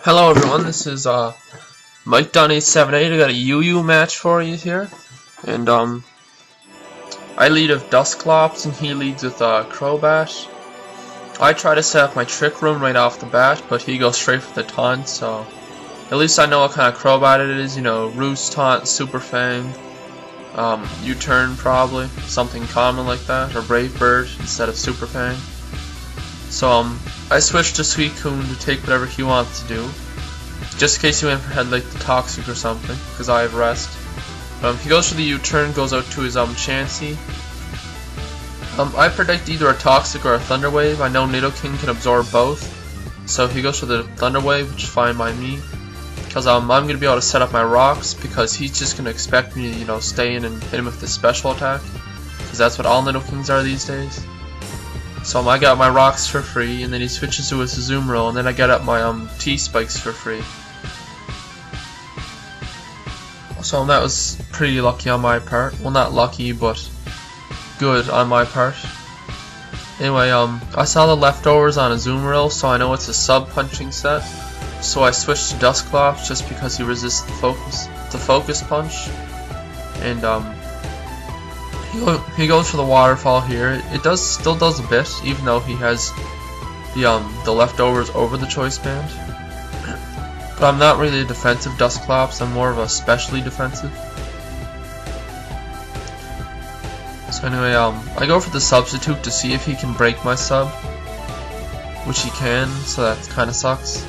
Hello everyone, this is Mike Dunn 878. I got a UU match for you here, and I lead with Dusclops and he leads with Crobat. I try to set up my Trick Room right off the bat, but he goes straight for the taunt, so at least I know what kind of Crobat it is. You know, Roost, Taunt, Super Fang, U-Turn probably, something common like that, or Brave Bird instead of Super Fang. So I switched to Suicune to take whatever he wants to do, just in case he went for head like the Toxic or something, because I have Rest. He goes for the U-turn, goes out to his Chansey. I predict either a Toxic or a Thunder Wave. I know Nidoking can absorb both, so he goes for the Thunder Wave, which is fine by me, because I'm going to be able to set up my rocks, because he's just going to expect me to, you know, stay in and hit him with the special attack, because that's what all Nidokings are these days. So I got my rocks for free, and then he switches to his Umbreon, and then I got up my T-Spikes for free. So that was pretty lucky on my part. Well, not lucky, but good on my part. Anyway, I saw the leftovers on his Umbreon, so I know it's a sub-punching set. So I switched to Dusclops just because he resists the focus punch, and he goes for the waterfall here. It still does a bit, even though he has the leftovers over the choice band. But I'm not really a defensive Dusclops, I'm more of a specially defensive. So anyway, I go for the substitute to see if he can break my sub, which he can, so that kind of sucks.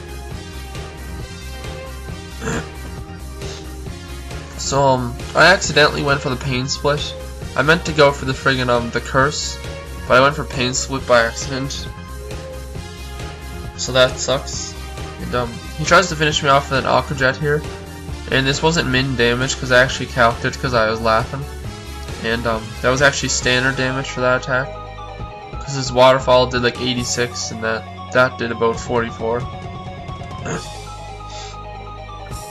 So I accidentally went for the Pain Split. I meant to go for the friggin' the Curse, but I went for Pain Split by accident. So that sucks. And he tries to finish me off with an Aqua Jet here, and this wasn't min damage because I actually calced it because I was laughing. And that was actually standard damage for that attack, because his waterfall did like 86 and that did about 44.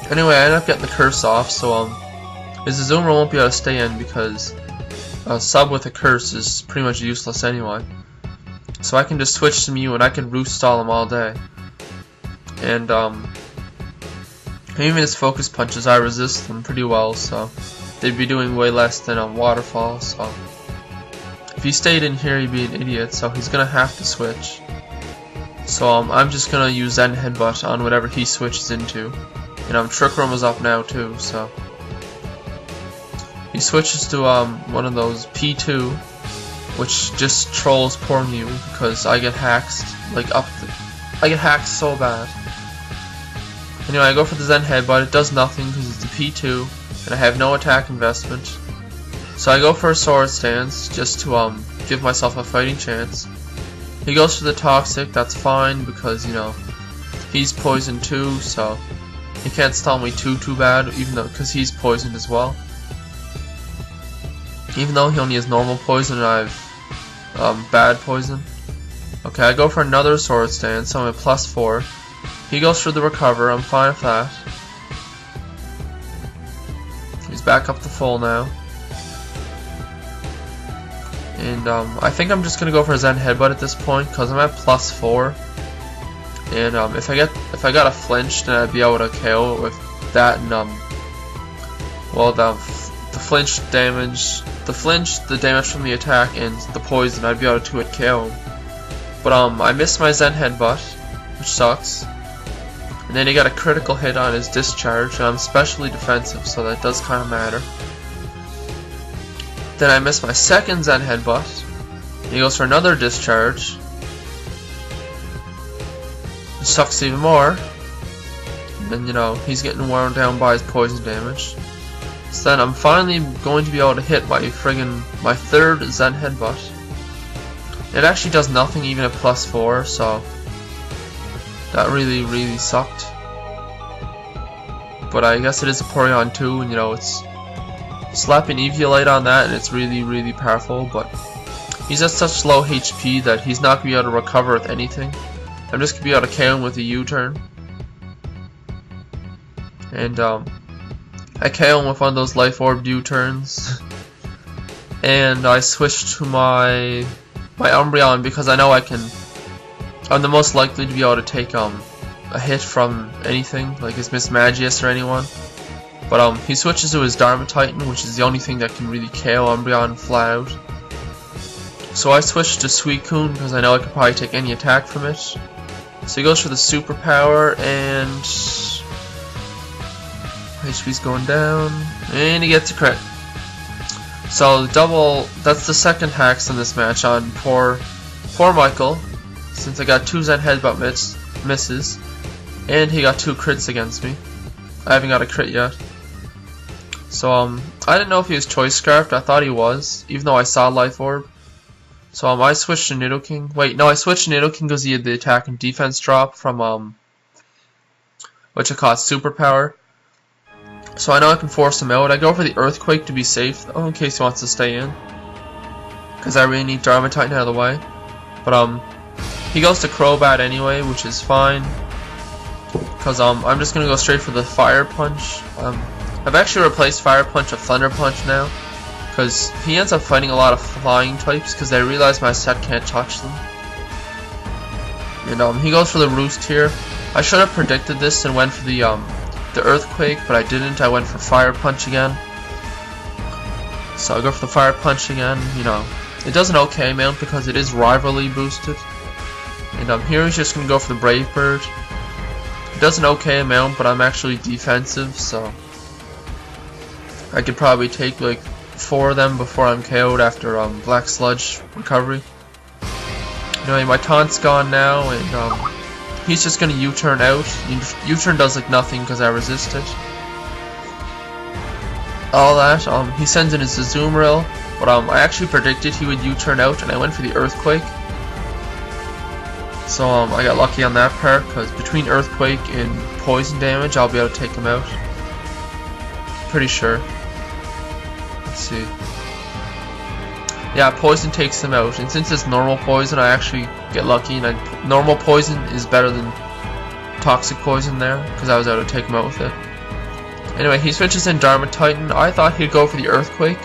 Anyway, I ended up getting the Curse off, so his Azumarill won't be able to stay in because a sub with a Curse is pretty much useless anyway. So I can just switch to Mew and I can Roost stall him all day. And even his focus punches, I resist them pretty well, so they'd be doing way less than a waterfall. So if he stayed in here, he'd be an idiot, so he's gonna have to switch. So I'm just gonna use Zen Headbutt on whatever he switches into. And Trick Room is up now too, so he switches to one of those P2, which just trolls poor Mew because I get haxed I get hacked so bad. Anyway, I go for the Zen Headbutt. It does nothing because it's a P2 and I have no attack investment. So I go for a Sword Stance just to give myself a fighting chance. He goes for the Toxic. That's fine because, you know, he's poisoned too, so he can't stall me too bad, even though because he's poisoned as well. Even though he only has normal poison and I have bad poison. Okay, I go for another Sword Stance, so I'm at +4. He goes for the Recover, I'm fine with that. He's back up to full now. And I think I'm just gonna go for a Zen Headbutt at this point because I'm at +4. And if I got a flinch, then I'd be able to KO it with that and well, the flinch damage, the damage from the attack, and the poison, I'd be able to 2-hit KO him. But I missed my Zen Headbutt, which sucks. And then he got a critical hit on his Discharge, and I'm specially defensive, so that does kind of matter. Then I missed my second Zen Headbutt. He goes for another Discharge. It sucks even more. And then, you know, he's getting worn down by his poison damage. So then I'm finally going to be able to hit my third Zen Headbutt. It actually does nothing even at +4, so that really sucked. But I guess it is a Porygon 2, and you know, it's slapping Eviolite on that, and it's really powerful, but he's at such low HP that he's not going to be able to recover with anything. I'm just going to be able to KO him with a U-turn. And I KO him with one of those Life Orb U-turns. And I switched to my Umbreon because I know I'm the most likely to be able to take a hit from anything, like his Miss Magius or anyone. But he switches to his Dharma Titan, which is the only thing that can really KO Umbreon flat out. So I switched to Suicune because I know I could probably take any attack from it. So he goes for the superpower, and HP's going down, and he gets a crit. So that's the second hacks in this match on poor Michael, since I got 2 Zen Headbutt misses, and he got 2 crits against me. I haven't got a crit yet. So I didn't know if he was Choice Scarfed. I thought he was, even though I saw Life Orb. So I switched to Nidoking. Wait, no, I switched to Nidoking because he had the attack and defense drop from which I call superpower. So I know I can force him out. I go for the Earthquake to be safe, though, in case he wants to stay in, because I really need Dharma Titan out of the way. But he goes to Crobat anyway, which is fine, because I'm just gonna go straight for the Fire Punch. I've actually replaced Fire Punch with Thunder Punch now, because he ends up fighting a lot of flying types, because I realize my set can't touch them. And he goes for the Roost here. I should have predicted this and went for the Earthquake, but I didn't. I went for Fire Punch again. So I go for the Fire Punch again. You know, it does an okay amount because it is rivalry boosted. And here he's just gonna go for the Brave Bird. It does an okay amount, but I'm actually defensive, so I could probably take like 4 of them before I'm KO'd after Black Sludge recovery. Anyway, my taunt's gone now, and he's just gonna U-turn out. U-turn does like nothing because I resist it. All that. He sends in his Azumarill, but I actually predicted he would U-turn out, and I went for the Earthquake. So I got lucky on that part, because between Earthquake and poison damage, I'll be able to take him out. Pretty sure. Let's see. Yeah, poison takes him out, and since it's normal poison, I actually get lucky, and normal poison is better than toxic poison there, because I was able to take him out with it. Anyway, he switches in Dharma Titan. I thought he'd go for the Earthquake,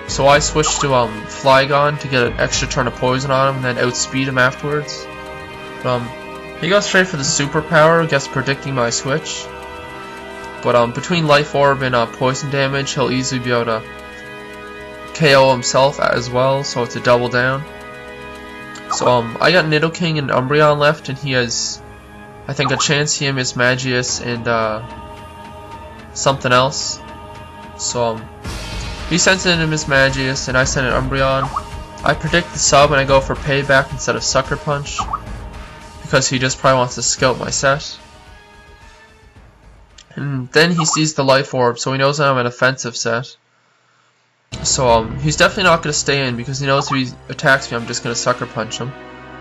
so I switched to Flygon to get an extra turn of poison on him, and then outspeed him afterwards. He goes straight for the superpower, I guess predicting my switch. But between Life Orb and poison damage, he'll easily be able to KO himself as well, so it's a double down. So I got Nidoking and Umbreon left, and he has, I think, a Chansey, Miss Magius, and something else. So he sends in a Miss Magius, and I send an Umbreon. I predict the sub, and I go for Payback instead of Sucker Punch, because he just probably wants to scout my set. And then he sees the Life Orb, so he knows that I'm an offensive set. So he's definitely not going to stay in, because he knows if he attacks me, I'm just going to Sucker Punch him.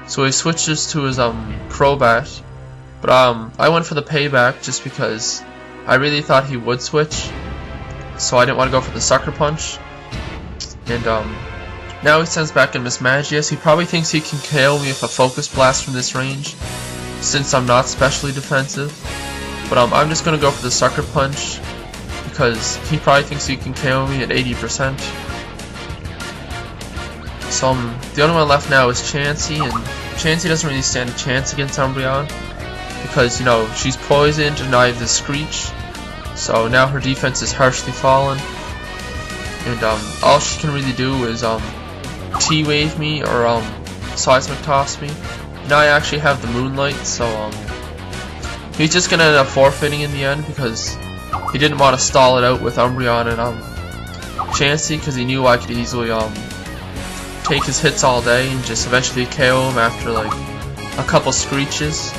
So he switches to his Crobat. But I went for the Payback just because I really thought he would switch. So I didn't want to go for the Sucker Punch. And now he sends back in Miss Magius. He probably thinks he can KO me with a Focus Blast from this range, since I'm not specially defensive. But I'm just going to go for the Sucker Punch, because he probably thinks he can KO me at 80%. So the only one left now is Chansey, and Chansey doesn't really stand a chance against Umbreon, because, you know, she's poisoned and I have the Screech, so now her defense is harshly fallen, and all she can really do is T-Wave me or Seismic Toss me. Now I actually have the Moonlight, so he's just gonna end up forfeiting in the end, because he didn't want to stall it out with Umbreon and Chansey, because he knew I could easily take his hits all day and just eventually KO him after like a couple screeches.